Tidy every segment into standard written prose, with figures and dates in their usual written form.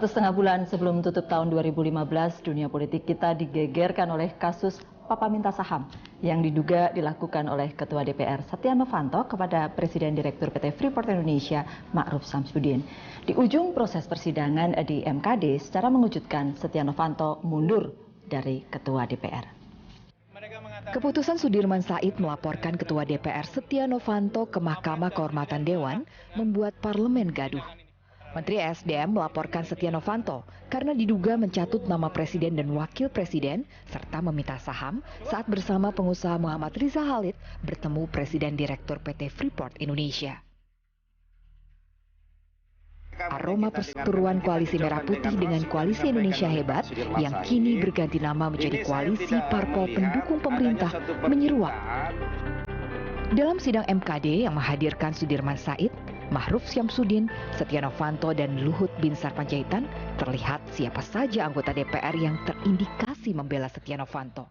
1,5 bulan sebelum tutup tahun 2015, dunia politik kita digegerkan oleh kasus Papa Minta Saham yang diduga dilakukan oleh Ketua DPR Setia Novanto kepada Presiden Direktur PT Freeport Indonesia, Ma'ruf Samsudin. Di ujung proses persidangan di MKD, secara mengejutkan Setia Novanto mundur dari Ketua DPR. Keputusan Sudirman Said melaporkan Ketua DPR Setia Novanto ke Mahkamah Kehormatan Dewan membuat parlemen gaduh. Menteri SDM melaporkan Setia Novanto karena diduga mencatut nama presiden dan wakil presiden serta meminta saham saat bersama pengusaha Muhammad Riza Khalid bertemu Presiden Direktur PT Freeport Indonesia. Aroma perseteruan Koalisi Merah Putih dengan Koalisi Indonesia Hebat yang kini berganti nama menjadi Koalisi Parpol Pendukung Pemerintah menyeruak. Dalam sidang MKD yang menghadirkan Sudirman Said, Ma'ruf Samsudin, Setia Novanto, dan Luhut Binsar Panjaitan, terlihat siapa saja anggota DPR yang terindikasi membela Setia Novanto.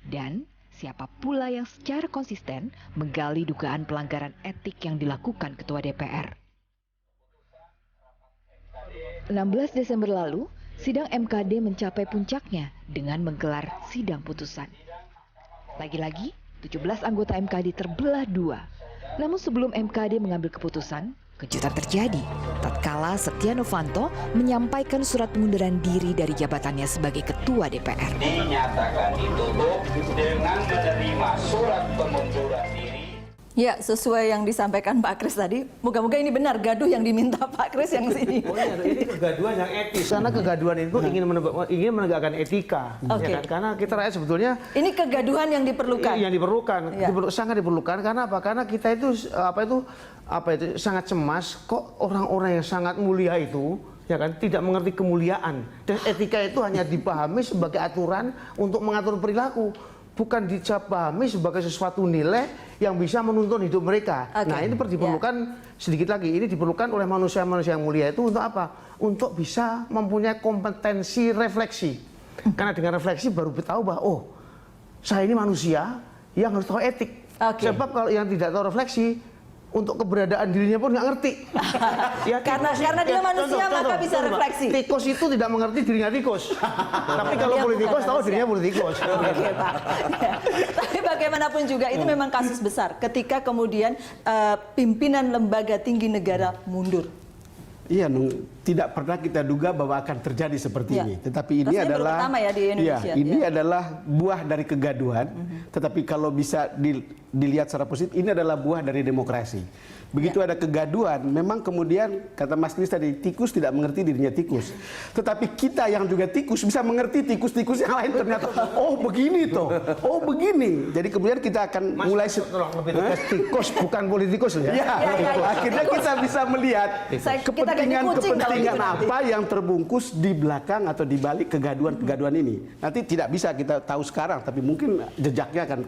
Dan siapa pula yang secara konsisten menggali dugaan pelanggaran etik yang dilakukan Ketua DPR. 16 Desember lalu, sidang MKD mencapai puncaknya dengan menggelar sidang putusan. Lagi-lagi, 17 anggota MKD terbelah dua. Namun sebelum MKD mengambil keputusan, kejutan terjadi tatkala Setia Novanto menyampaikan surat pengunduran diri dari jabatannya sebagai Ketua DPR. Dinyatakan ditutup dengan menerima surat pengunduran diri. Ya, sesuai yang disampaikan Pak Kris tadi, moga-moga ini benar gaduh yang diminta Pak Kris yang sini. Oh iya, ini kegaduhan yang etis. Karena kegaduhan itu ingin menegakkan etika. Okay. Ya kan? Karena kita rakyat sebetulnya ini kegaduhan yang diperlukan. Yang diperlukan, ya. Sangat diperlukan. Karena apa? Karena kita itu sangat cemas. Kok orang-orang yang sangat mulia itu, ya kan, tidak mengerti kemuliaan. Dan etika itu hanya dipahami sebagai aturan untuk mengatur perilaku, bukan dipahami sebagai sesuatu nilai yang bisa menuntun hidup mereka. Okay. Nah, ini diperlukan sedikit lagi. Ini diperlukan oleh manusia-manusia yang mulia itu untuk apa? Untuk bisa mempunyai kompetensi refleksi. Karena dengan refleksi baru tahu bahwa oh, saya ini manusia yang harus tahu etik. Okay. Sebab kalau yang tidak tahu refleksi, untuk keberadaan dirinya pun nggak ngerti. Ya, karena dia manusia maka bisa refleksi. Tikus itu tidak mengerti dirinya tikus. Tapi kalau politikus tahu dirinya politikus. Oke, Pak. Ya. Tapi bagaimanapun juga itu memang kasus besar ketika kemudian pimpinan lembaga tinggi negara mundur. Iya, tidak pernah kita duga bahwa akan terjadi seperti ini. Tetapi ini adalah pertama ya di Indonesia. Ya, ini adalah buah dari kegaduhan. Tetapi kalau bisa dilihat secara positif, ini adalah buah dari demokrasi. Begitu ada kegaduhan, memang kemudian kata Mas Kris tadi, tikus tidak mengerti dirinya tikus. Tetapi kita yang juga tikus bisa mengerti tikus-tikus yang lain ternyata. Oh begini toh, oh begini. Jadi kemudian kita akan mulai tikus bukan politikus ya. Akhirnya kita bisa melihat kepentingan apa yang terbungkus di belakang atau di balik kegaduhan ini. Nanti tidak bisa kita tahu sekarang, tapi mungkin jejaknya akan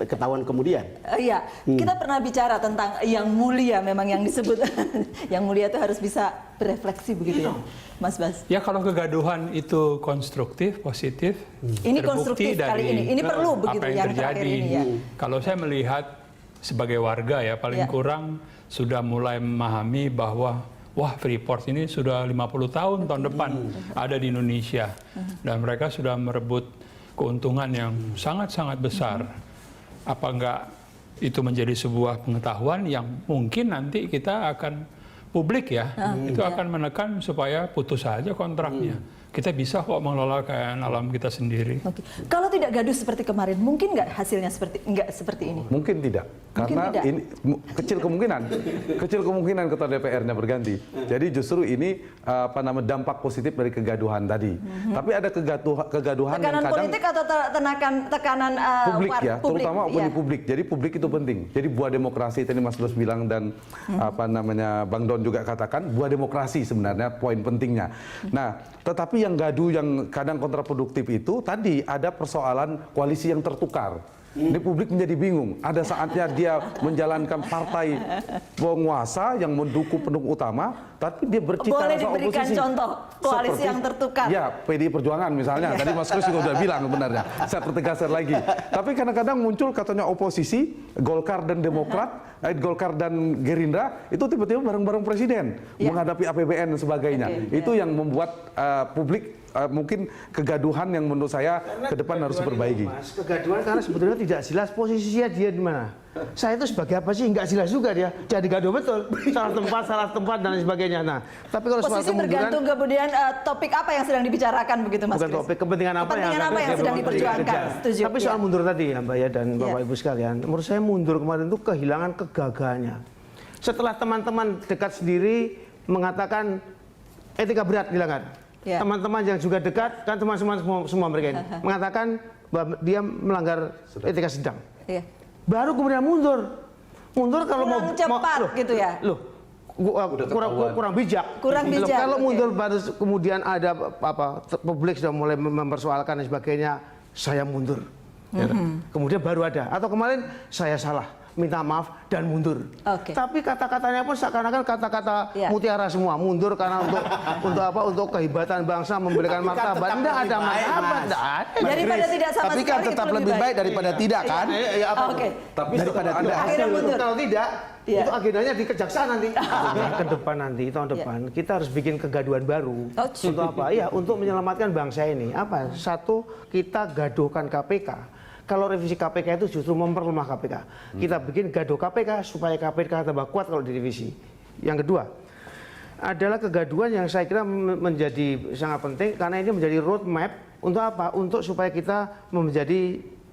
ketahuan kemudian. Iya, kita pernah bicara tentang yang mulia, memang yang disebut yang mulia itu harus bisa berefleksi begitu ya, Mas Bas. Ya, kalau kegaduhan itu konstruktif, positif, ini konstruktif kali ini perlu begitu yang terakhir ini ya. Kalau saya melihat sebagai warga ya, paling kurang sudah mulai memahami bahwa wah, Freeport ini sudah 50 tahun depan ada di Indonesia dan mereka sudah merebut keuntungan yang sangat-sangat besar. Apa enggak itu menjadi sebuah pengetahuan yang mungkin nanti kita akan publik ya, itu akan menekan supaya putus saja kontraknya. Kita bisa kok mengelola kekayaan alam kita sendiri. Oke. Kalau tidak gaduh seperti kemarin, mungkin nggak hasilnya seperti ini? Mungkin tidak, karena ini kecil kemungkinan ketua DPR-nya berganti. Jadi justru ini dampak positif dari kegaduhan tadi. Tapi ada kegaduhan tekanan yang kadang politik atau tekanan publik ya, publik, terutama opini publik. Jadi publik itu penting. Jadi buah demokrasi tadi Mas Bas bilang dan Bang Don juga katakan buah demokrasi sebenarnya poin pentingnya. Nah, tetapi yang gaduh yang kadang kontraproduktif itu tadi ada persoalan koalisi yang tertukar. Ini publik menjadi bingung. Ada saatnya dia menjalankan partai penguasa yang mendukung pendukung utama, tapi dia bercita Boleh rasa diberikan oposisi. contoh koalisi yang tertukar. Ya, PDI Perjuangan misalnya. Tadi Mas Kris juga sudah bilang sebenarnya. Saya pertegaskan lagi. Tapi kadang-kadang muncul katanya oposisi, Golkar dan Demokrat, Golkar dan Gerindra, itu tiba-tiba bareng-bareng presiden menghadapi APBN dan sebagainya. Itu yang membuat publik mungkin kegaduhan yang menurut saya ke depan harus diperbaiki. Mas, kegaduhan karena sebetulnya tidak jelas posisinya dia di mana. Saya itu sebagai apa sih, nggak jelas juga dia. Jadi gaduh betul, salah tempat dan lain sebagainya. Nah, tapi kalau soal Posisi kemunduran, tergantung kemudian topik apa yang sedang dibicarakan begitu Mas bukan Kris? topik kepentingan apa Kepentingan yang apa yang sedang diperjuangkan? Setuju. Tapi soal mundur tadi ya Mbak ya dan Bapak Ya. Ibu sekalian, menurut saya mundur kemarin itu kehilangan kegagalannya. Setelah teman-teman dekat sendiri mengatakan etika berat bilangan. Ya. Teman-teman yang juga dekat kan teman-teman semua mereka ini mengatakan bahwa dia melanggar etika sedang. Iya. Baru kemudian mundur. Mundur kalau Kurang mau cepat loh, gitu ya? Loh, kurang bijak. Kurang Loh, bijak, kalau oke. mundur baru kemudian ada publik sudah mulai mempersoalkan dan sebagainya, saya mundur. Ya kan? Kemudian baru ada. Atau kemarin saya salah, minta maaf dan mundur. Oke. Tapi kata-katanya pun seakan-akan kata-kata Ya. mutiara semua. Mundur karena untuk apa? Untuk kehebatan bangsa, memberikan martabat. Tidak ada martabat, tidak ada. Daripada tidak sama Tapi kan sekali, tetap itu lebih baik daripada tidak kan? Oke. Tapi Daripada setelah tidak. ada Akhirnya mundur. Kalau tidak, Iya. itu agendanya di kejaksaan nanti. Ke depan nanti, tahun depan, kita harus bikin kegaduhan baru. Oh, Untuk apa? Ya, untuk menyelamatkan bangsa ini. Apa? Satu, kita gaduhkan KPK. Kalau revisi KPK itu justru memperlemah KPK. Kita bikin gaduh KPK supaya KPK tambah kuat kalau direvisi. Yang kedua, adalah kegaduhan yang saya kira menjadi sangat penting karena ini menjadi roadmap untuk apa? Untuk supaya kita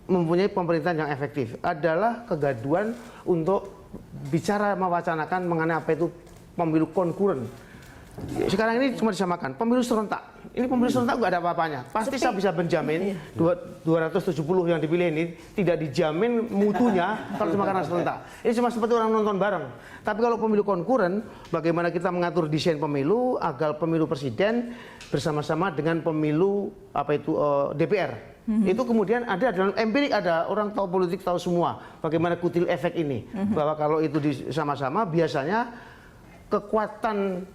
mempunyai pemerintahan yang efektif. Adalah kegaduhan untuk bicara mewacanakan mengenai apa itu pemilu konkuren. Sekarang ini cuma disamakan pemilu serentak. Ini pemilu serentak nggak ada apa-apanya. Pasti saya bisa menjamin 270 yang dipilih ini tidak dijamin mutunya kalau cuma karena serentak. Ini cuma seperti orang nonton bareng. Tapi kalau pemilu konkuren, bagaimana kita mengatur desain pemilu agar pemilu presiden bersama-sama dengan pemilu DPR. Itu kemudian ada dalam empirik, ada orang tahu politik tahu semua bagaimana kutil efek ini. Bahwa kalau itu sama-sama biasanya kekuatan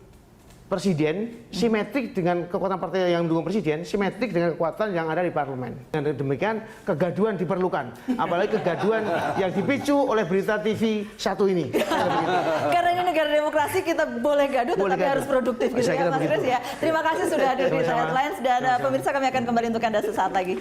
presiden simetrik dengan kekuatan partai yang mendukung presiden, simetrik dengan kekuatan yang ada di parlemen. Dan demikian kegaduhan diperlukan, apalagi kegaduhan yang dipicu oleh berita TV satu ini. Karena ini negara demokrasi, kita boleh gaduh Boleh tetapi gaduh. harus produktif gitu Saya ya kira Mas begitu. Kris ya. Terima kasih sudah hadir di Sama-sama. Headlines dan pemirsa, kami akan kembali untuk Anda sesaat lagi.